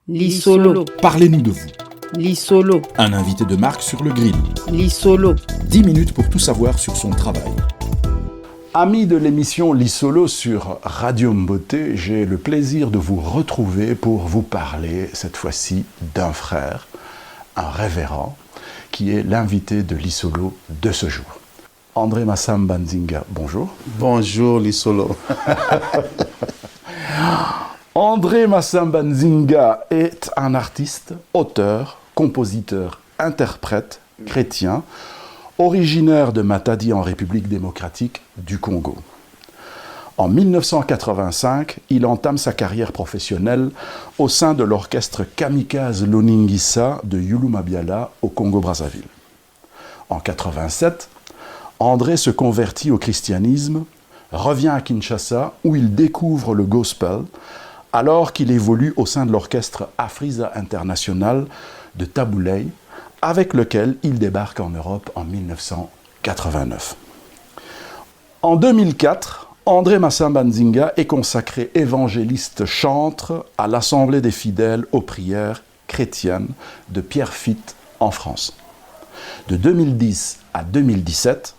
Lisolo. Parlez-nous de vous. Lisolo. Un invité de marque sur le grill. Lisolo. 10 minutes pour tout savoir sur son travail. Amis de l'émission Lisolo sur Radio Mboté, j'ai le plaisir de vous retrouver pour vous parler, cette fois-ci, d'un frère, un révérend, qui est l'invité de Lisolo de ce jour. André Massamba Nzinga, bonjour. Bonjour Lisolo. André Massamba Nzinga est un artiste, auteur, compositeur, interprète chrétien, originaire de Matadi en République démocratique du Congo. En 1985, il entame sa carrière professionnelle au sein de l'orchestre Kamikaze Loningisa de Yulu Mabiala au Congo-Brazzaville. En 1987, André se convertit au christianisme, revient à Kinshasa où il découvre le gospel alors qu'il évolue au sein de l'orchestre Afriza International de Tabouley, avec lequel il débarque en Europe en 1989. En 2004, André Massamba Nzinga est consacré évangéliste chantre à l'Assemblée des fidèles aux prières chrétiennes de Pierrefitte en France. De 2010 à 2017,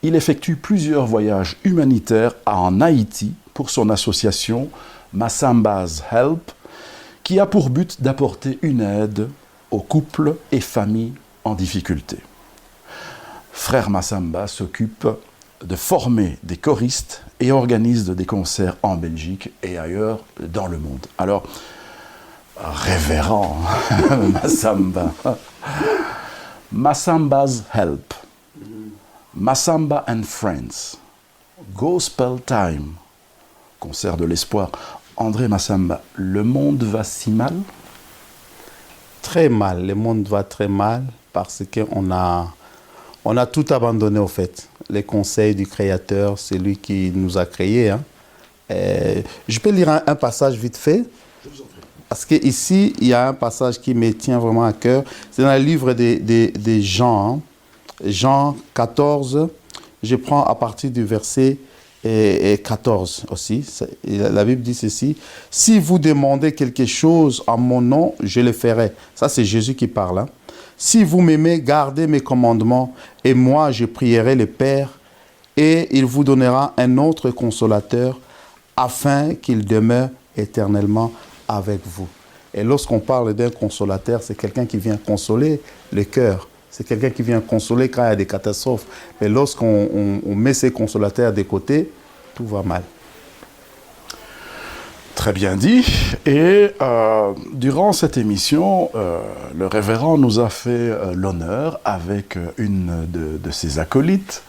il effectue plusieurs voyages humanitaires en Haïti pour son association Massamba's Help, qui a pour but d'apporter une aide aux couples et familles en difficulté. Frère Massamba s'occupe de former des choristes et organise des concerts en Belgique et ailleurs dans le monde. Alors, révérend Massamba. Massamba's Help. Massamba and Friends. Gospel Time. Concert de l'espoir. André Massamba, le monde va si mal? Très mal, le monde va très mal parce qu'on a tout abandonné au fait. Les conseils du Créateur, c'est lui qui nous a créés. Hein. Je peux lire un passage vite fait? Parce qu'ici, il y a un passage qui me tient vraiment à cœur. C'est dans le livre des Jean, hein. Jean 14, je prends à partir du verset 14 aussi. La Bible dit ceci: si vous demandez quelque chose en mon nom, je le ferai. Ça, c'est Jésus qui parle. Hein. Si vous m'aimez, gardez mes commandements, et moi, je prierai le Père, et il vous donnera un autre consolateur, afin qu'il demeure éternellement avec vous. Et lorsqu'on parle d'un consolateur, c'est quelqu'un qui vient consoler le cœur. C'est quelqu'un qui vient consoler quand il y a des catastrophes. Mais lorsqu'on met ces consolateurs de côté, tout va mal. Très bien dit. Et durant cette émission, le révérend nous a fait l'honneur, avec une de ses acolytes,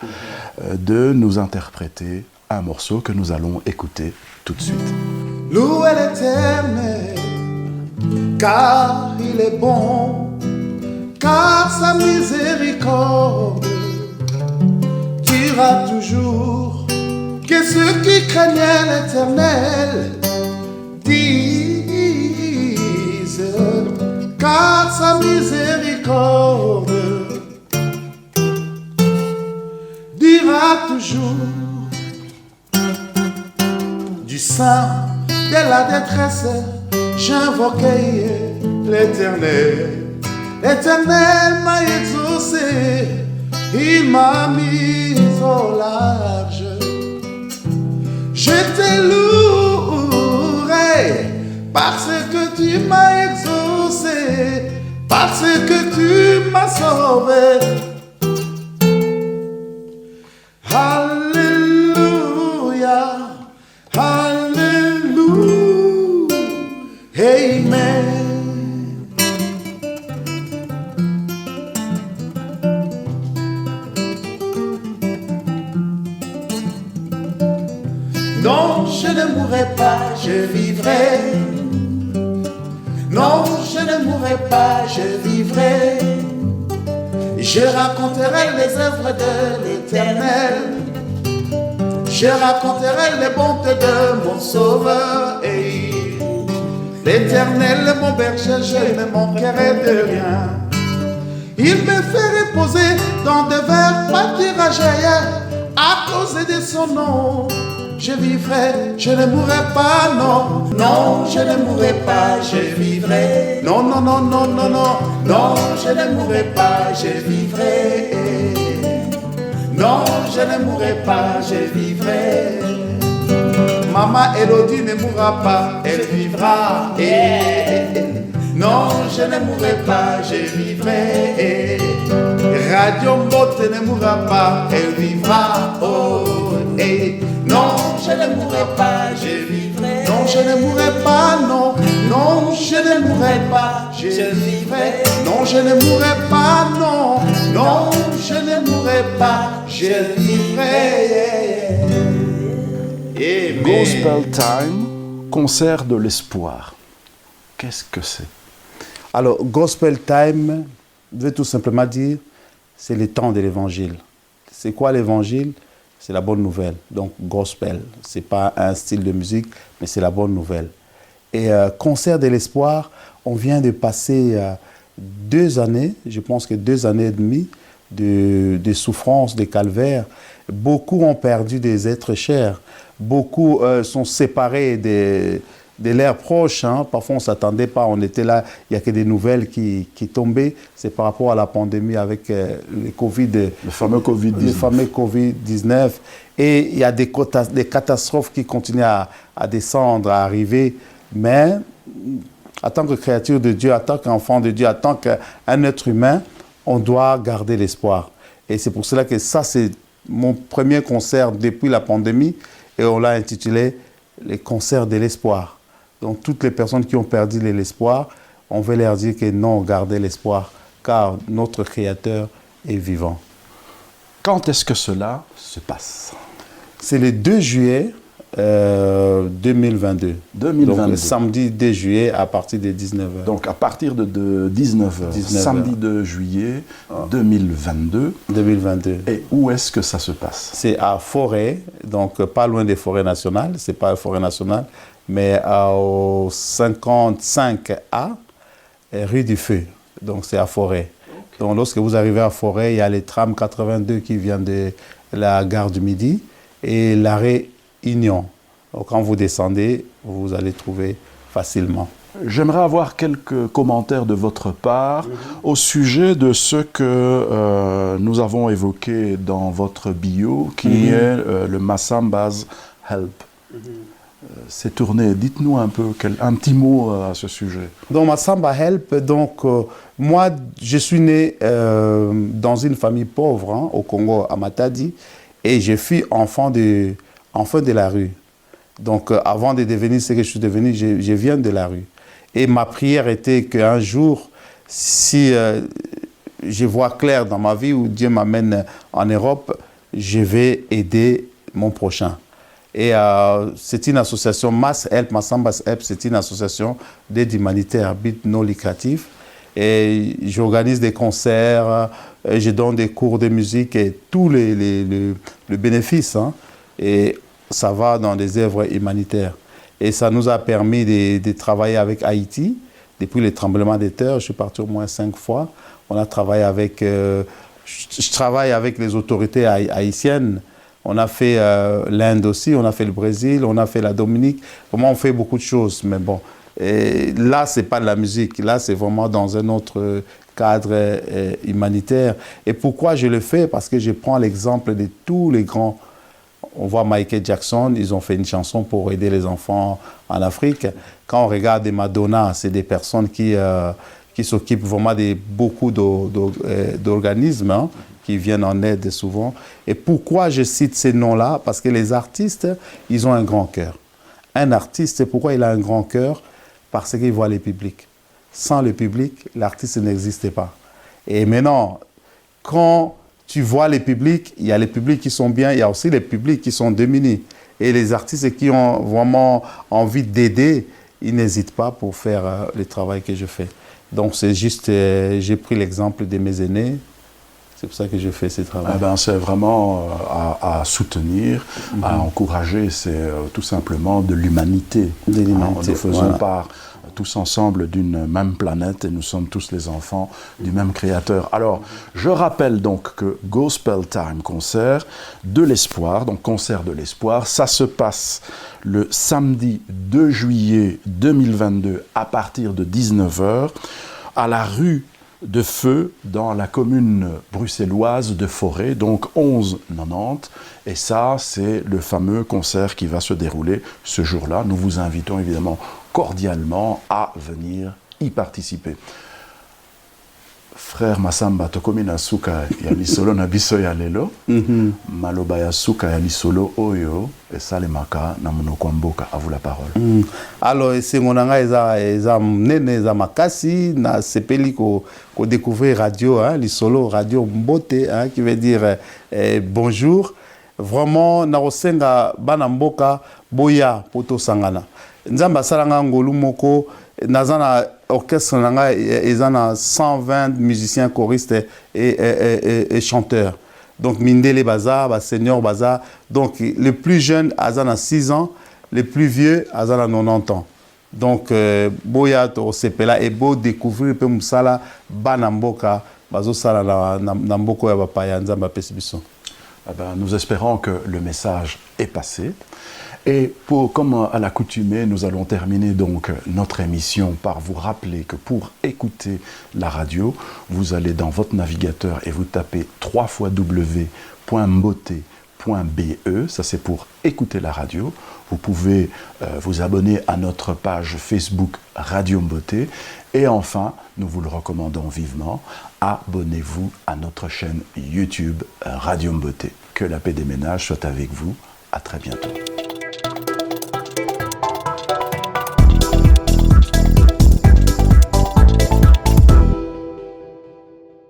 de nous interpréter un morceau que nous allons écouter tout de suite. Louez l'Éternel, car il est bon, car sa miséricorde durera toujours. Que ceux qui craignaient l'Éternel disent, car sa miséricorde durera toujours. Du sein de la détresse, j'invoquais l'Éternel. L'Éternel m'a exaucé, il m'a mis au large. Je te louerai parce que tu m'as exaucé, parce que tu m'as sauvé. Alléluia, Alléluia, Amen. Non, je ne mourrai pas, je vivrai. Non, je ne mourrai pas, je vivrai. Je raconterai les œuvres de l'Éternel. Je raconterai les bontés de mon Sauveur. Et l'Éternel est mon berger, je ne manquerai de rien. Il me fait reposer dans de verts pâturages. À cause de son nom, je vivrai, je ne mourrai pas, non, non, je ne mourrai pas, je vivrai, non, non, non, non, non, non, non, je ne mourrai pas, je vivrai, non, je ne mourrai pas, je vivrai. Maman Elodie ne mourra pas, elle vivra, non, je ne mourrai pas, je vivrai. Radio Mbote ne mourra pas, elle vivra, oh, non, je ne mourrai pas, je vivrai. Non, je ne mourrai pas, non, non, je ne mourrai pas, je vivrai. Non, je ne mourrai pas, non, non, je ne mourrai pas, je vivrai. Amen. Gospel Time, concert de l'espoir. Qu'est-ce que c'est? Alors, Gospel Time veut tout simplement dire, c'est le temps de l'évangile. C'est quoi l'évangile? C'est la bonne nouvelle. Donc, gospel, ce n'est pas un style de musique, mais c'est la bonne nouvelle. Et concert de l'espoir, on vient de passer 2 années, je pense que 2 années et demie, de souffrance, de calvaire. Beaucoup ont perdu des êtres chers. Beaucoup sont séparés de l'air proche. Hein. Parfois, on ne s'attendait pas. On était là, il n'y a que des nouvelles qui tombaient. C'est par rapport à la pandémie avec le Covid. Le fameux Covid-19. Le fameux Covid-19. Et il y a des catastrophes qui continuent à descendre, à arriver. Mais en tant que créature de Dieu, en tant qu'enfant de Dieu, en tant qu'un être humain, on doit garder l'espoir. Et c'est pour cela que ça, c'est mon premier concert depuis la pandémie. Et on l'a intitulé « Les concerts de l'espoir ». Donc, toutes les personnes qui ont perdu l'espoir, on veut leur dire que non, gardez l'espoir, car notre Créateur est vivant. Quand est-ce que cela se passe? C'est le 2 juillet 2022. 2022. Donc, le samedi 2 juillet à partir de 19h. Donc, à partir de 19h, samedi 2 juillet 2022. 2022. Et où est-ce que ça se passe? C'est à Forêt, donc pas loin des forêts nationales. Ce n'est pas la forêt nationale, mais au 55A, rue du Feu. Donc, c'est à Forêt. Okay. Donc, lorsque vous arrivez à Forêt, il y a les trams 82 qui viennent de la gare du Midi et l'arrêt Union. Donc, quand vous descendez, vous allez trouver facilement. J'aimerais avoir quelques commentaires de votre part au sujet de ce que nous avons évoqué dans votre bio, qui est le Masamba's Help. C'est tourné. Dites-nous un peu, un petit mot à ce sujet. Donc, Masamba Help, donc, moi, je suis né dans une famille pauvre, hein, au Congo, à Matadi, et je suis enfant de la rue. Donc, avant de devenir ce que je suis devenu, je viens de la rue. Et ma prière était qu'un jour, si je vois clair dans ma vie, où Dieu m'amène en Europe, je vais aider mon prochain. Et c'est une association, Mass Help, Masamba's Help, c'est une association d'aide humanitaire, but non lucratif. Et j'organise des concerts, je donne des cours de musique et tous les bénéfices. Hein, et ça va dans des œuvres humanitaires. Et ça nous a permis de travailler avec Haïti. Depuis les tremblements de terre, je suis parti au moins 5 fois. On a travaillé avec... je travaille avec les autorités haïtiennes. On a fait l'Inde aussi, on a fait le Brésil, on a fait la Dominique. Vraiment, on fait beaucoup de choses. Mais bon, et là, ce n'est pas de la musique. Là, c'est vraiment dans un autre cadre humanitaire. Et pourquoi je le fais? Parce que je prends l'exemple de tous les grands. On voit Michael Jackson, ils ont fait une chanson pour aider les enfants en Afrique. Quand on regarde Madonna, c'est des personnes qui s'occupent vraiment de beaucoup d'organismes, hein, qui viennent en aide souvent. Et pourquoi je cite ces noms-là? Parce que les artistes, ils ont un grand cœur. Un artiste, pourquoi il a un grand cœur? Parce qu'il voit le public. Sans le public, l'artiste n'existe pas. Et maintenant, quand tu vois les publics, il y a les publics qui sont bien, il y a aussi les publics qui sont démunis. Et les artistes qui ont vraiment envie d'aider, ils n'hésitent pas pour faire le travail que je fais. Donc c'est juste, j'ai pris l'exemple de mes aînés, c'est pour ça que je fais ce travail. Eh ben, c'est vraiment à soutenir, à encourager, c'est tout simplement de l'humanité. De l'humanité. Nous faisons part tous ensemble d'une même planète et nous sommes tous les enfants du même créateur. Alors, je rappelle donc que Gospel Time Concert de l'Espoir, donc concert de l'Espoir, ça se passe le samedi 2 juillet 2022 à partir de 19h à la rue de Feu dans la commune bruxelloise de Forêt, donc 1190. Et ça, c'est le fameux concert qui va se dérouler ce jour-là. Nous vous invitons évidemment cordialement à venir y participer. Frère Massamba, tokomi na suka ya lisolo na biso ya lelo, maloba ya suka ya lisolo oyo, esalemaka na monoko ya mboka. À vous la parole. Alors, c'est mon anga eza nene eza makasi na sepeli ko découvrir radio, hein, lisolo radio mbote, hein, qui veut dire bonjour. Vraiment na rosenga bana mboka boya poto sangana. Nzamba salanga ngolu moko nazana orchestre nanga ezana 120 musiciens choristes et chanteurs. Donc mindele baza, ba senior baza. Donc le plus jeune azana 6 ans, le plus vieux azana 90 ans. Donc boya to sepela et beau découvrir pe musala bana mboka bazo sala na mboko ya bapaya nzamba pesibiso. Nous espérons que le message est passé. Et comme à l'accoutumée, nous allons terminer donc notre émission par vous rappeler que pour écouter la radio, vous allez dans votre navigateur et vous tapez www.mbote.be, ça c'est pour écouter la radio. Vous pouvez vous abonner à notre page Facebook Radio Mbote. Et enfin, nous vous le recommandons vivement, abonnez-vous à notre chaîne YouTube Radio Mbote. Que la paix des ménages soit avec vous. À très bientôt.